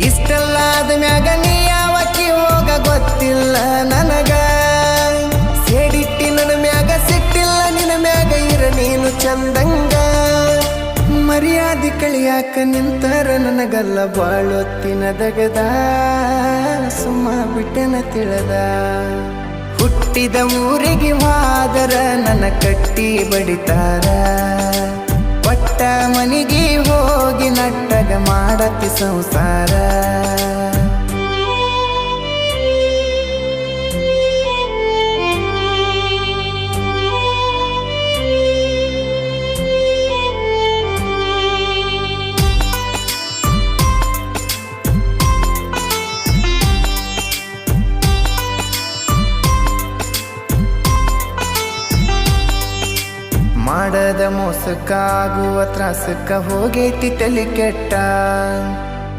ಇಷ್ಟೆಲ್ಲ ಆದ ಮ್ಯಾಗ ನೀ ಯಾವಕ್ಕಿ ಹೋಗ ಗೊತ್ತಿಲ್ಲ ನನಗ. ಸೇಡಿಟ್ಟಿ ನನ್ನ ಮ್ಯಾಗ ಸಿಟ್ಟಿಲ್ಲ ನಿನ್ನ ಮ್ಯಾಗ ಇರ ನೀನು ಚಂದಂಗ. ಮರ್ಯಾದೆ ಕಳಿಯಾಕ ನಿಂತರ ನನಗಲ್ಲ ಬಾಳೊತ್ತಿನ ದಗದ. ಸುಮ್ಮ ಬಿಟ್ಟೆನ ತಿಳಿದ ಹುಟ್ಟಿದ ಊರಿಗೆ ಮಾದರ ನನ್ನ ಕಟ್ಟಿ ಬಡಿತಾರ. ಪಟ್ಟ ಮನಿಗೆ ಹೋಗಿ ನಟ್ಟಗ ಮಾಡತಿ ಸಂಸಾರ. ಮಾಡದ ಮೋಸಕ್ಕಾಗುವ ತ್ರಾಸಕ್ಕ ಹೋಗೈತಿ ತಲೆ ಕೆಟ್ಟ.